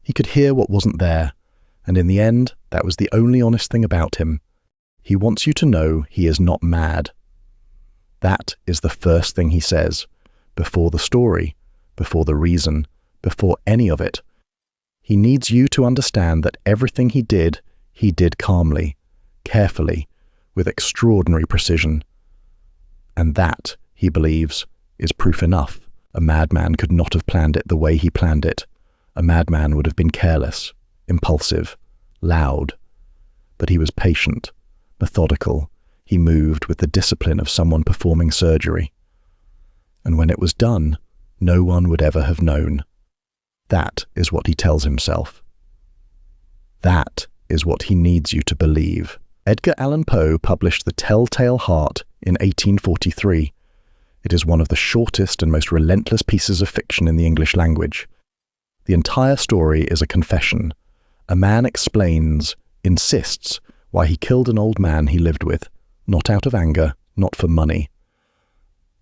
He could hear what wasn't there, and in the end, that was the only honest thing about him. He wants you to know he is not mad. That is the first thing he says, before the story, before the reason, before any of it. He needs you to understand that everything he did calmly, carefully, with extraordinary precision. And that, he believes, is proof enough. A madman could not have planned it the way he planned it. A madman would have been careless, impulsive, loud. But he was patient, methodical. He moved with the discipline of someone performing surgery. And when it was done, no one would ever have known. That is what he tells himself. That is what he needs you to believe. Edgar Allan Poe published The Tell-Tale Heart in 1843. It is one of the shortest and most relentless pieces of fiction in the English language. The entire story is a confession. A man explains, insists, why he killed an old man he lived with, not out of anger, not for money.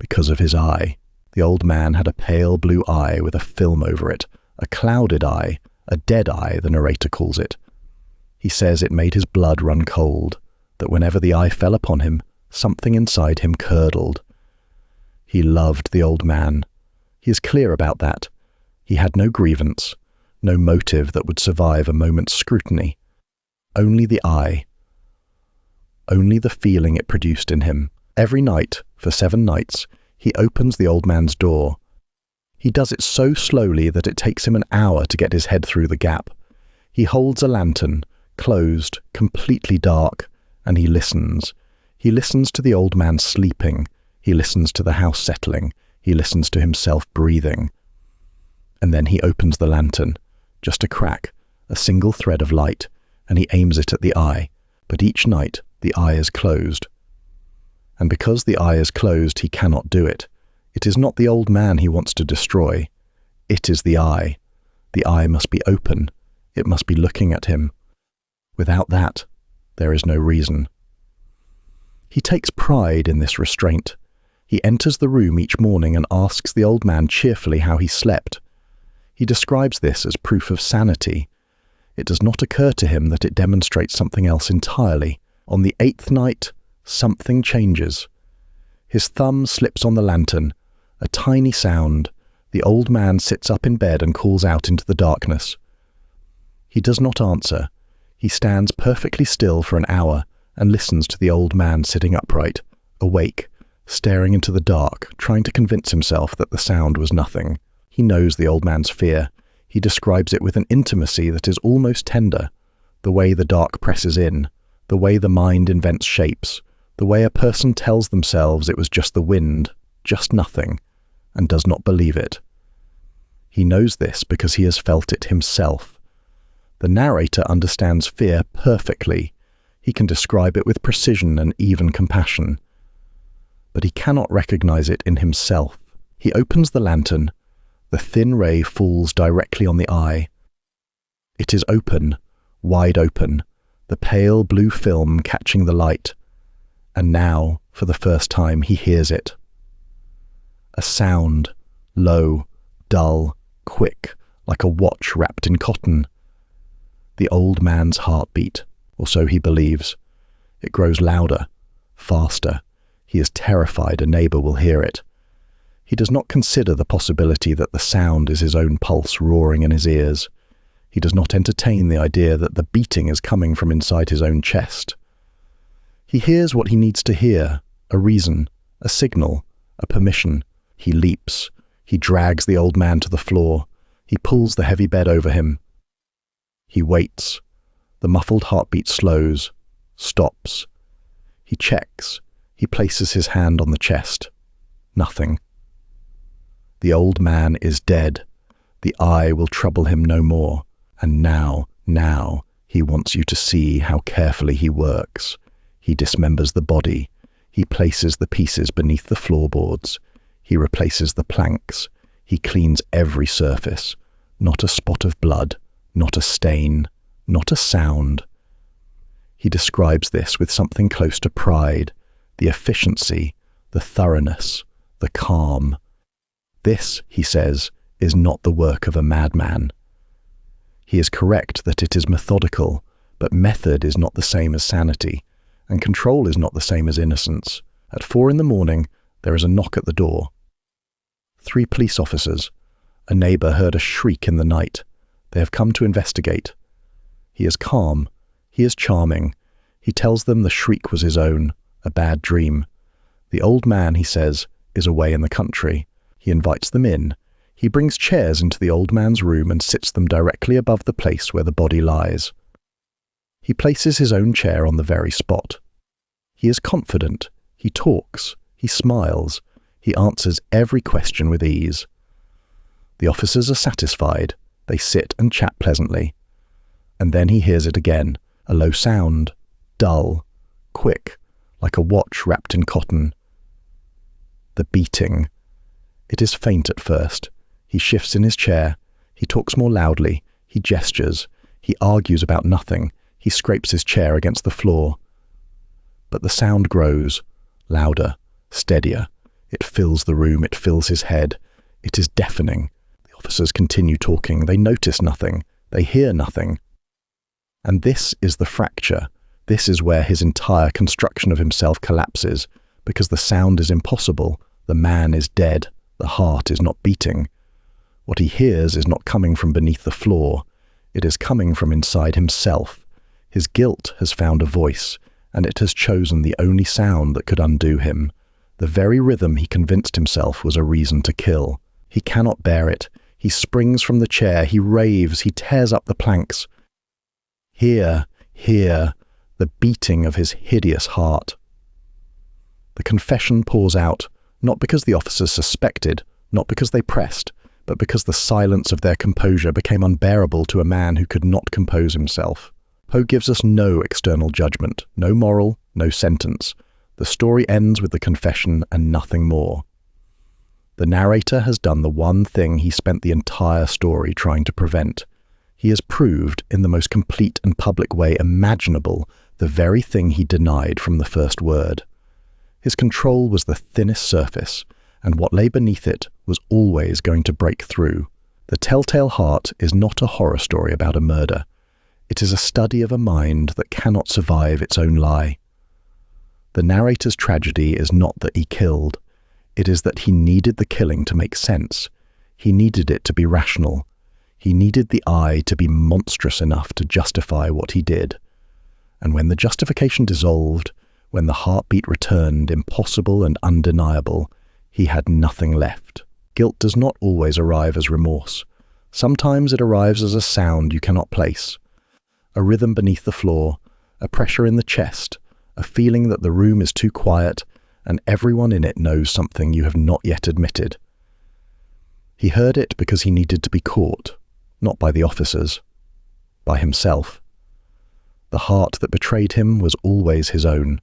Because of his eye. The old man had a pale blue eye with a film over it, a clouded eye, a dead eye, the narrator calls it. He says it made his blood run cold, that whenever the eye fell upon him, something inside him curdled. He loved the old man. He is clear about that. He had no grievance, no motive that would survive a moment's scrutiny. Only the eye. Only the feeling it produced in him. Every night, for 7 nights, he opens the old man's door. He does it so slowly that it takes him an hour to get his head through the gap. He holds a lantern, closed, completely dark, and he listens. He listens to the old man sleeping. He listens to the house settling. He listens to himself breathing. And then he opens the lantern, just a crack, a single thread of light, and he aims it at the eye. But each night, the eye is closed. And because the eye is closed, he cannot do it. It is not the old man he wants to destroy. It is the eye. The eye must be open. It must be looking at him. Without that, there is no reason. He takes pride in this restraint. He enters the room each morning and asks the old man cheerfully how he slept. He describes this as proof of sanity. It does not occur to him that it demonstrates something else entirely. On the 8th night, something changes. His thumb slips on the lantern. A tiny sound. The old man sits up in bed and calls out into the darkness. He does not answer. He stands perfectly still for an hour and listens to the old man sitting upright, awake, staring into the dark, trying to convince himself that the sound was nothing. He knows the old man's fear. He describes it with an intimacy that is almost tender. The way the dark presses in, the way the mind invents shapes, the way a person tells themselves it was just the wind, just nothing, and does not believe it. He knows this because he has felt it himself. The narrator understands fear perfectly. He can describe it with precision and even compassion. But he cannot recognize it in himself. He opens the lantern. The thin ray falls directly on the eye. It is open, wide open, the pale blue film catching the light. And now, for the first time, he hears it. A sound, low, dull, quick, like a watch wrapped in cotton. The old man's heartbeat, or so he believes. It grows louder, faster. He is terrified a neighbor will hear it. He does not consider the possibility that the sound is his own pulse roaring in his ears. He does not entertain the idea that the beating is coming from inside his own chest. He hears what he needs to hear, a reason, a signal, a permission. He leaps. He drags the old man to the floor. He pulls the heavy bed over him. He waits. The muffled heartbeat slows, stops. He checks. He places his hand on the chest. Nothing. The old man is dead. The eye will trouble him no more. And now, he wants you to see how carefully he works. He dismembers the body. He places the pieces beneath the floorboards. He replaces the planks. He cleans every surface. Not a spot of blood, not a stain, not a sound. He describes this with something close to pride, the efficiency, the thoroughness, the calm. This, he says, is not the work of a madman. He is correct that it is methodical, but method is not the same as sanity, and control is not the same as innocence. At 4 a.m, there is a knock at the door. 3 police officers. A neighbor heard a shriek in the night. They have come to investigate. He is calm. He is charming. He tells them the shriek was his own, a bad dream. The old man, he says, is away in the country. He invites them in. He brings chairs into the old man's room and sits them directly above the place where the body lies. He places his own chair on the very spot. He is confident. He talks. He smiles. He answers every question with ease. The officers are satisfied. They sit and chat pleasantly. And then he hears it again, a low sound, dull, quick, like a watch wrapped in cotton. The beating. It is faint at first. He shifts in his chair. He talks more loudly. He gestures. He argues about nothing. He scrapes his chair against the floor. But the sound grows, louder, steadier. It fills the room. It fills his head. It is deafening. The officers continue talking. They notice nothing. They hear nothing. And this is the fracture. This is where his entire construction of himself collapses, because the sound is impossible. The man is dead. The heart is not beating. What he hears is not coming from beneath the floor. It is coming from inside himself. His guilt has found a voice, and it has chosen the only sound that could undo him. The very rhythm he convinced himself was a reason to kill. He cannot bear it. He springs from the chair. He raves. He tears up the planks. Hear, the beating of his hideous heart. The confession pours out, not because the officers suspected, not because they pressed, but because the silence of their composure became unbearable to a man who could not compose himself. Poe gives us no external judgment, no moral, no sentence. The story ends with the confession and nothing more. The narrator has done the one thing he spent the entire story trying to prevent. He has proved, in the most complete and public way imaginable, the very thing he denied from the first word. His control was the thinnest surface, and what lay beneath it was always going to break through. The Telltale Heart is not a horror story about a murder. It is a study of a mind that cannot survive its own lie. The narrator's tragedy is not that he killed. It is that he needed the killing to make sense. He needed it to be rational. He needed the I to be monstrous enough to justify what he did. And when the justification dissolved, when the heartbeat returned impossible and undeniable, he had nothing left. Guilt does not always arrive as remorse. Sometimes it arrives as a sound you cannot place. A rhythm beneath the floor, a pressure in the chest, a feeling that the room is too quiet and everyone in it knows something you have not yet admitted. He heard it because he needed to be caught, not by the officers, by himself. The heart that betrayed him was always his own.